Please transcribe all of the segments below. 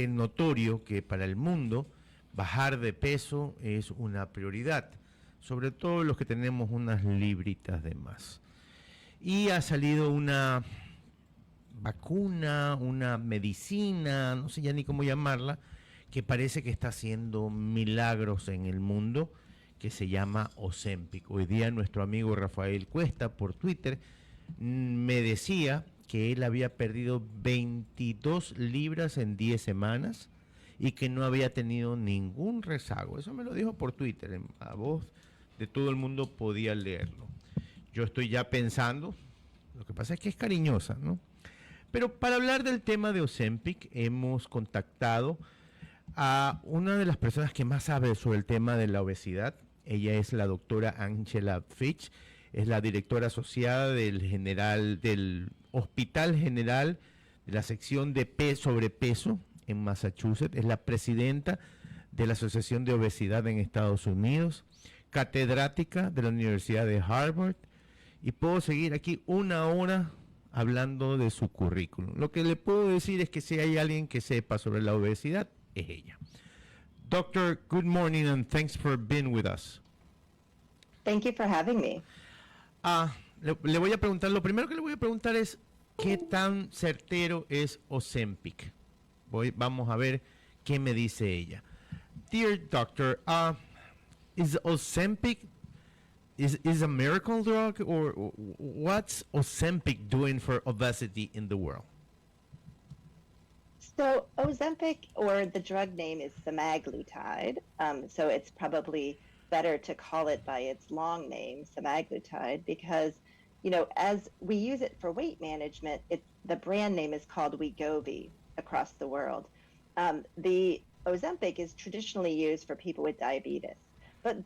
que notorio que para el mundo bajar de peso es una prioridad, sobre todo los que tenemos unas libritas de más. Y ha salido una vacuna, una medicina, no sé ya ni cómo llamarla, que parece que está haciendo milagros en el mundo, que se llama Ozempic. Hoy día nuestro amigo Rafael Cuesta por Twitter me decía que él había perdido 22 libras en 10 semanas y que no había tenido ningún rezago. Eso me lo dijo por Twitter, a voz de todo el mundo podía leerlo. Yo estoy ya pensando, lo que pasa es que es cariñosa, ¿no? Pero para hablar del tema de Ozempic hemos contactado a una de las personas que más sabe sobre el tema de la obesidad. Ella es la doctora Angela Fitch, es la directora asociada del Hospital General de la sección de sobrepeso en Massachusetts, es la presidenta de la Asociación de Obesidad en Estados Unidos, catedrática de la Universidad de Harvard, y puedo seguir aquí una hora hablando de su currículum. Lo que le puedo decir es que si hay alguien que sepa sobre la obesidad, es ella. Doctor, good morning and thanks for being with us. Thank you for having me. Le voy a preguntar, lo primero que le voy a preguntar es ¿qué tan certero es Ozempic? Vamos a ver qué me dice ella. Dear doctor, is Ozempic is a miracle drug, or what's Ozempic doing for obesity in the world? So Ozempic, or the drug name is semaglutide, so it's probably better to call it by its long name, semaglutide, because, you know, as we use it for weight management, the brand name is called Wegovy across the world. The Ozempic is traditionally used for people with diabetes, but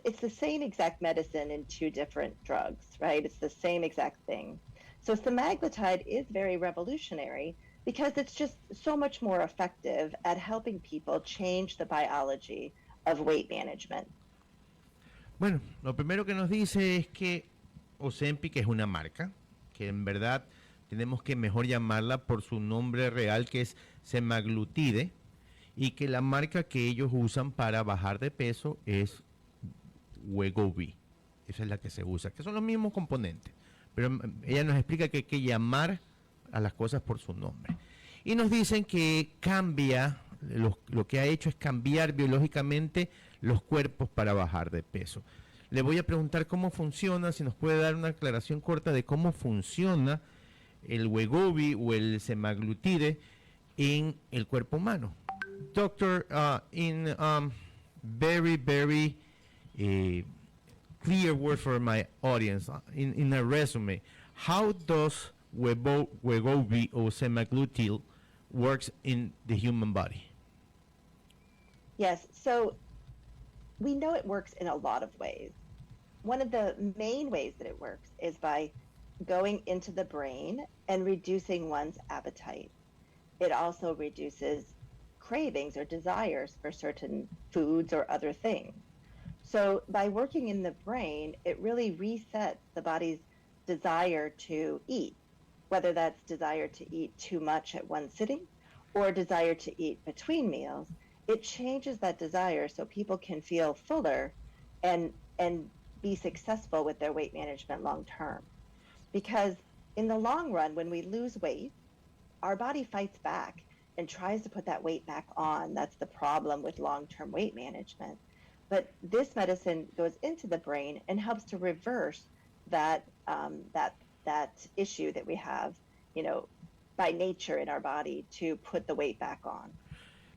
it's the same exact medicine in two different drugs, right? It's the same exact thing. So semaglutide is very revolutionary because it's just so much more effective at helping people change the biology of weight management. Bueno, lo primero que nos dice es que Ozempic es una marca, que en verdad tenemos que mejor llamarla por su nombre real, que es semaglutide, y que la marca que ellos usan para bajar de peso es Wegovy. Esa es la que se usa, que son los mismos componentes, pero ella nos explica que hay que llamar a las cosas por su nombre. Y nos dicen que cambia, lo que ha hecho es cambiar biológicamente los cuerpos para bajar de peso. Le voy a preguntar cómo funciona, si nos puede dar una aclaración corta de cómo funciona el Wegovy o el semaglutide en el cuerpo humano. Doctor, in very clear word for my audience, in a resume, how does Wegovy or semaglutide works in the human body? Yes, so we know it works in a lot of ways. One of the main ways that it works is by going into the brain and reducing one's appetite. It also reduces cravings or desires for certain foods or other things. So by working in the brain, it really resets the body's desire to eat, whether that's desire to eat too much at one sitting or desire to eat between meals. It changes that desire so people can feel fuller and be successful with their weight management long term. Because in the long run, when we lose weight, our body fights back and tries to put that weight back on. That's the problem with long-term weight management. But this medicine goes into the brain and helps to reverse that issue that we have, you know, by nature in our body to put the weight back on.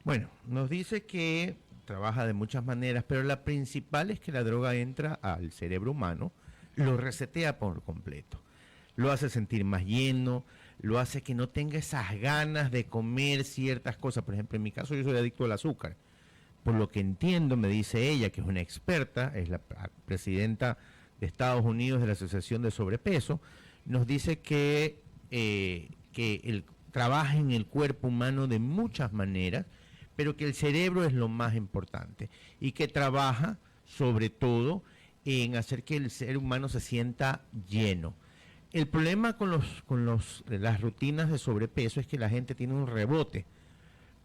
Bueno, nos dice que trabaja de muchas maneras, pero la principal es que la droga entra al cerebro humano, lo resetea por completo, lo hace sentir más lleno, lo hace que no tenga esas ganas de comer ciertas cosas. Por ejemplo, en mi caso yo soy adicto al azúcar. Por lo que entiendo, me dice ella, que es una experta, es la presidenta de Estados Unidos de la Asociación de Sobrepeso, nos dice que trabaja en el cuerpo humano de muchas maneras, pero que el cerebro es lo más importante y que trabaja sobre todo en hacer que el ser humano se sienta lleno. El problema con las rutinas de sobrepeso es que la gente tiene un rebote.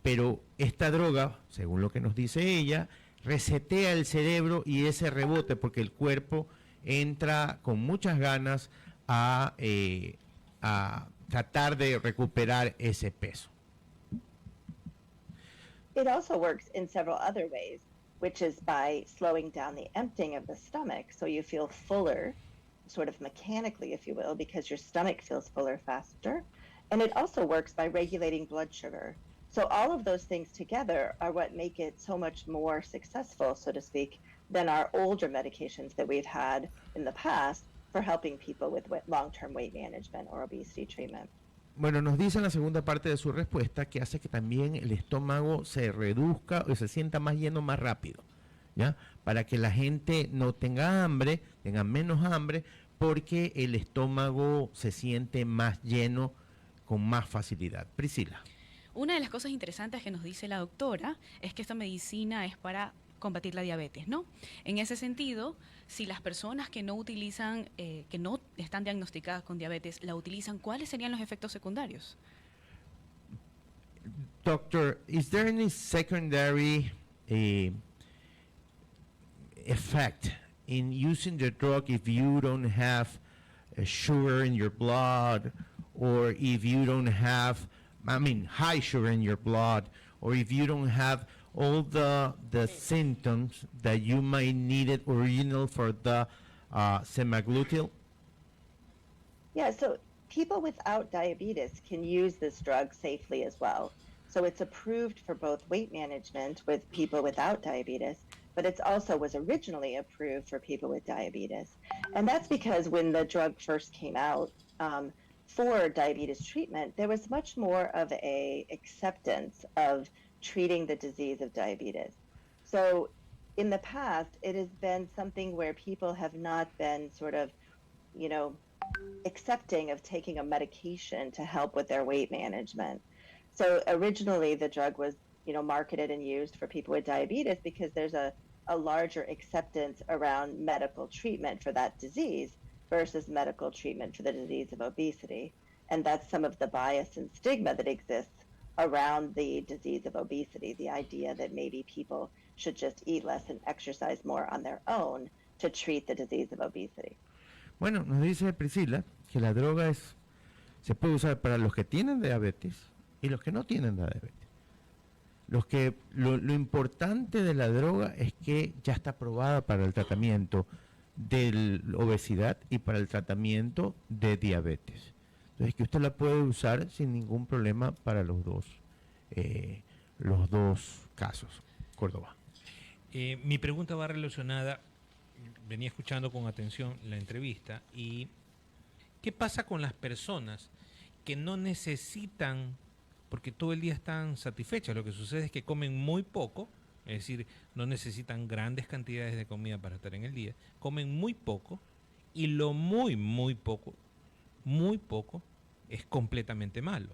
Pero esta droga, según lo que nos dice ella, resetea el cerebro y ese rebote porque el cuerpo entra con muchas ganas a tratar de recuperar ese peso. It also works in several other ways, which is by slowing down the emptying of the stomach so you feel fuller, sort of mechanically, if you will, because your stomach feels fuller faster. And it also works by regulating blood sugar. So all of those things together are what make it so much more successful, so to speak, than our older medications that we've had in the past for helping people with long-term weight management or obesity treatment. Bueno, nos dice en la segunda parte de su respuesta que hace que también el estómago se reduzca o se sienta más lleno más rápido, ¿ya? Para que la gente no tenga hambre, tenga menos hambre, porque el estómago se siente más lleno con más facilidad. Priscila. Una de las cosas interesantes que nos dice la doctora es que esta medicina es para combatir la diabetes, ¿no? En ese sentido, si las personas que no utilizan, que no están diagnosticadas con diabetes, la utilizan, ¿cuáles serían los efectos secundarios? Doctor, is there any secondary effect in using the drug if you don't have sugar in your blood, or if you don't have, high sugar in your blood, or if you don't have all the symptoms that you might need it original for the semaglutide? Yeah, so people without diabetes can use this drug safely as well. So it's approved for both weight management with people without diabetes, but it also was originally approved for people with diabetes. And that's because when the drug first came out for diabetes treatment, there was much more of a acceptance of treating the disease of diabetes. So in the past, it has been something where people have not been sort of, accepting of taking a medication to help with their weight management. So originally the drug was, marketed and used for people with diabetes because there's a larger acceptance around medical treatment for that disease versus medical treatment for the disease of obesity. And that's some of the bias and stigma that exists around the disease of obesity, the idea that maybe people should just eat less and exercise more on their own to treat the disease of obesity. Bueno, nos dice Priscila que la droga se puede usar para los que tienen diabetes y los que no tienen diabetes. Lo importante de la droga es que ya está aprobada para el tratamiento de obesidad y para el tratamiento de diabetes. Entonces, que usted la puede usar sin ningún problema para los dos casos. Córdova. Mi pregunta va relacionada, venía escuchando con atención la entrevista, y ¿qué pasa con las personas que no necesitan, porque todo el día están satisfechas? Lo que sucede es que comen muy poco, es decir, no necesitan grandes cantidades de comida para estar en el día, comen muy poco, y lo muy poco es completamente malo.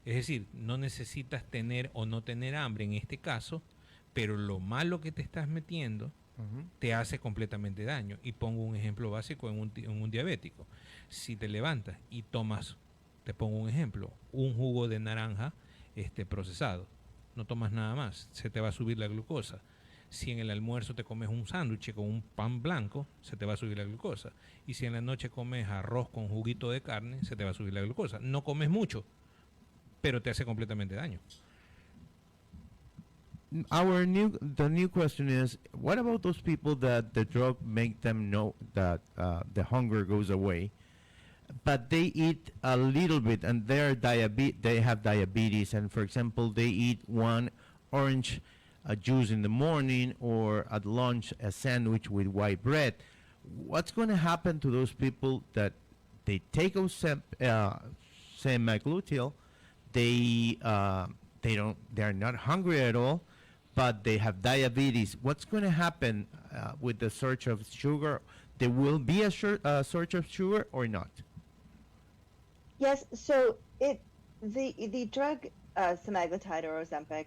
Es decir, no necesitas tener o no tener hambre en este caso, pero lo malo que te estás metiendo te hace completamente daño. Y pongo un ejemplo básico en un diabético. Si te levantas y tomas, te pongo un ejemplo, un jugo de naranja procesado, no tomas nada más, se te va a subir la glucosa. Si en el almuerzo te comes un sándwich con un pan blanco, se te va a subir la glucosa. Y si en la noche comes arroz con juguito de carne, se te va a subir la glucosa. No comes mucho, pero te hace completamente daño. The new question is, what about those people that the drug make them know that the hunger goes away, but they eat a little bit and they have diabetes, and for example, they eat one orange juice in the morning, or at lunch a sandwich with white bread? What's going to happen to those people that they take semaglutide, they're not hungry at all, but they have diabetes? What's going to happen with the surge of sugar? There will be a surge of sugar or not? Yes, so the drug semaglutide or Ozempic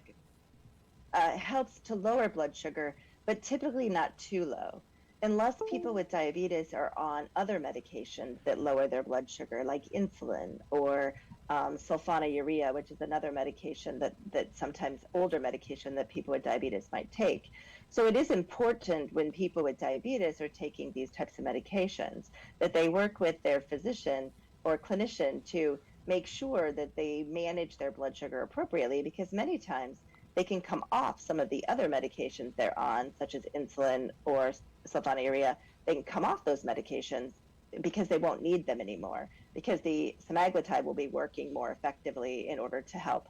helps to lower blood sugar, but typically not too low. unless people with diabetes are on other medications that lower their blood sugar, like insulin or sulfonylurea, which is another medication that sometimes older medication that people with diabetes might take. So it is important when people with diabetes are taking these types of medications that they work with their physician or clinician to make sure that they manage their blood sugar appropriately, because many times they can come off some of the other medications they're on, such as insulin or sulfonylurea. They can come off those medications because they won't need them anymore, because the semaglutide will be working more effectively in order to help,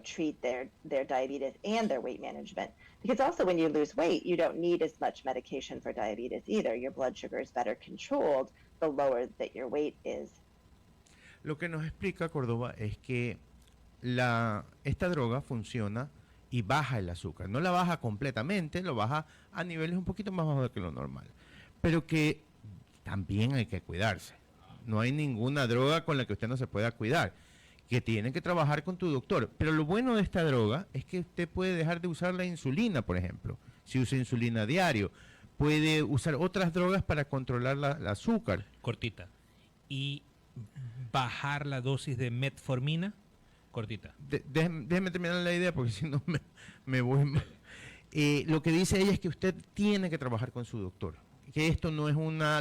treat their diabetes and their weight management. Because also when you lose weight, you don't need as much medication for diabetes either. Your blood sugar is better controlled the lower that your weight is. Lo que nos explica Córdova es que esta droga funciona y baja el azúcar. No la baja completamente, lo baja a niveles un poquito más bajos que lo normal. Pero que también hay que cuidarse. No hay ninguna droga con la que usted no se pueda cuidar. Que tiene que trabajar con tu doctor. Pero lo bueno de esta droga es que usted puede dejar de usar la insulina, por ejemplo. Si usa insulina a diario. Puede usar otras drogas para controlar el azúcar. Cortita. Y bajar la dosis de metformina. Cortita. Déjeme terminar la idea porque si no me voy mal. Lo que dice ella es que usted tiene que trabajar con su doctor. Que esto no es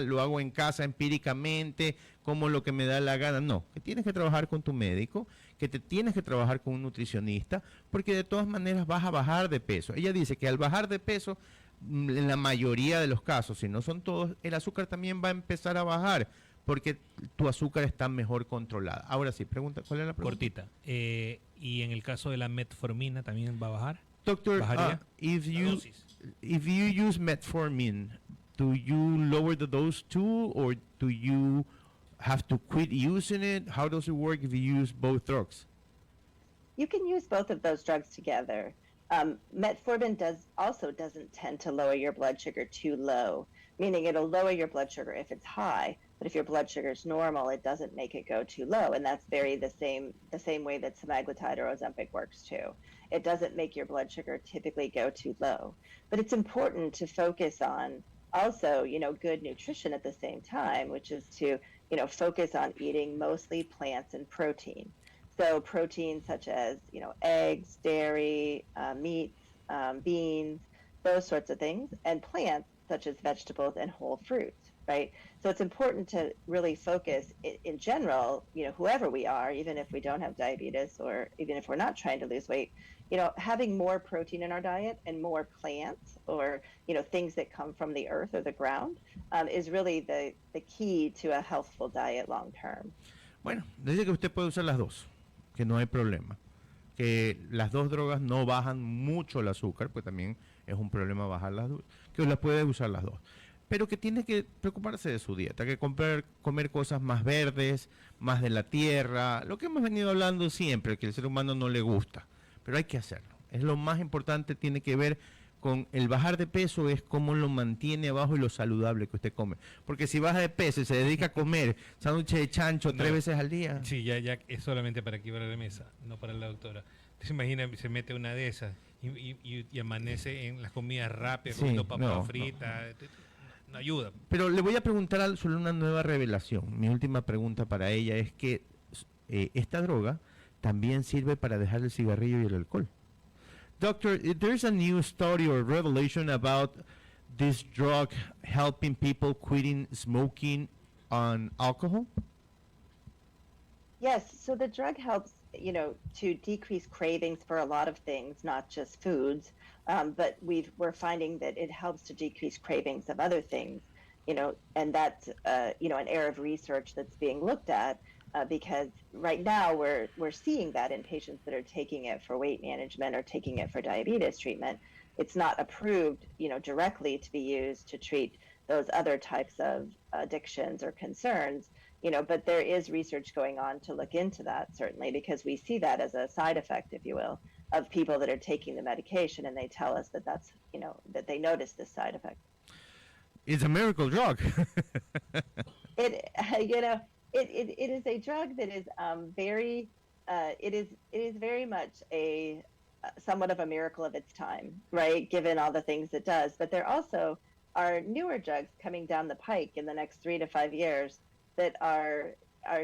lo hago en casa empíricamente, como lo que me da la gana. No, que tienes que trabajar con tu médico, que te tienes que trabajar con un nutricionista, porque de todas maneras vas a bajar de peso. Ella dice que al bajar de peso, en la mayoría de los casos, si no son todos, el azúcar también va a empezar a bajar, porque tu azúcar está mejor controlada. Ahora sí, pregunta, ¿cuál es la pregunta? Cortita. ¿Y en el caso de la metformina también va a bajar? Doctor, if you use metformin, do you lower the dose too, or do you have to quit using it? How does it work if you use both drugs? You can use both of those drugs together. Metformin doesn't tend to lower your blood sugar too low, meaning it'll lower your blood sugar if it's high, but if your blood sugar is normal, it doesn't make it go too low, and that's the same way that semaglutide or Ozempic works too. It doesn't make your blood sugar typically go too low, but it's important to focus on also, good nutrition at the same time, which is to, focus on eating mostly plants and protein. So proteins such as, eggs, dairy, meats, beans, those sorts of things, and plants such as vegetables and whole fruits, right? So it's important to really focus in general, whoever we are, even if we don't have diabetes or even if we're not trying to lose weight, having more protein in our diet and more plants or, things that come from the earth or the ground is really the key to a healthful diet long term. Bueno, dice que usted puede usar las dos, que no hay problema. Que las dos drogas no bajan mucho el azúcar, pues también es un problema bajar las dos, que las puede usar las dos. Pero que tiene que preocuparse de su dieta, que comer cosas más verdes, más de la tierra, lo que hemos venido hablando siempre, que al ser humano no le gusta, pero hay que hacerlo. Es lo más importante, tiene que ver con el bajar de peso, es cómo lo mantiene abajo y lo saludable que usted come. Porque si baja de peso y se dedica a comer sándwiches de chancho 3 veces al día. Sí, ya es solamente para aquí para la mesa, no para la doctora. ¿Se imagina, se mete una de esas y amanece en las comidas rápidas, comiendo papas fritas? No ayuda. Pero le voy a preguntar sobre una nueva revelación. Mi última pregunta para ella es que esta droga también sirve para dejar el cigarrillo y el alcohol. Doctor, there's a new study or revelation about this drug helping people quitting smoking on alcohol? Yes, so the drug helps, to decrease cravings for a lot of things, not just foods, but we're finding that it helps to decrease cravings of other things, and that's, an area of research that's being looked at. Because right now we're seeing that in patients that are taking it for weight management or taking it for diabetes treatment. It's not approved, directly to be used to treat those other types of addictions or concerns, but there is research going on to look into that, certainly, because we see that as a side effect, if you will, of people that are taking the medication, and they tell us that that's, that they notice this side effect. It's a miracle drug. It is a drug that is it is very much somewhat of a miracle of its time, right? Given all the things it does, but there also are newer drugs coming down the pike in the next 3 to 5 years that are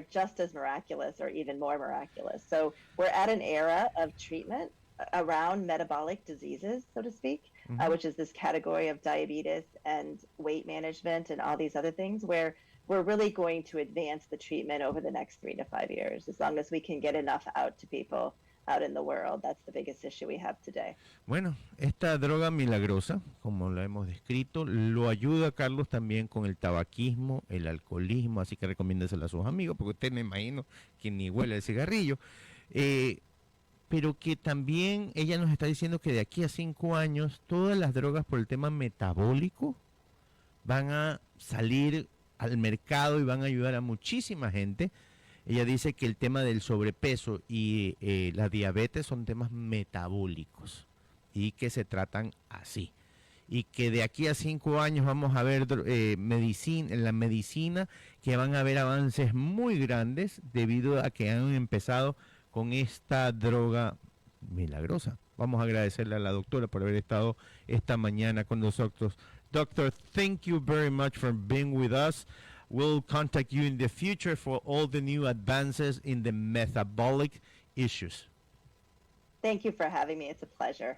just as miraculous or even more miraculous. So we're at an era of treatment around metabolic diseases, so to speak, which is this category of diabetes and weight management and all these other things, where we're really going to advance the treatment over the next 3 to 5 years, as long as we can get enough out to people out in the world. That's the biggest issue we have today. Bueno, esta droga milagrosa, como la hemos descrito, lo ayuda Carlos también con el tabaquismo, el alcoholismo, así que recomiéndesela a sus amigos, porque usted me imagino que ni huele el cigarrillo. Pero que también ella nos está diciendo que de aquí a 5 años todas las drogas por el tema metabólico van a salir al mercado y van a ayudar a muchísima gente. Ella dice que el tema del sobrepeso y la diabetes son temas metabólicos y que se tratan así. Y que de aquí a 5 años vamos a ver en la medicina que van a haber avances muy grandes debido a que han empezado con esta droga milagrosa. Vamos a agradecerle a la doctora por haber estado esta mañana con nosotros. Doctor, thank you very much for being with us. We'll contact you in the future for all the new advances in the metabolic issues. Thank you for having me. It's a pleasure.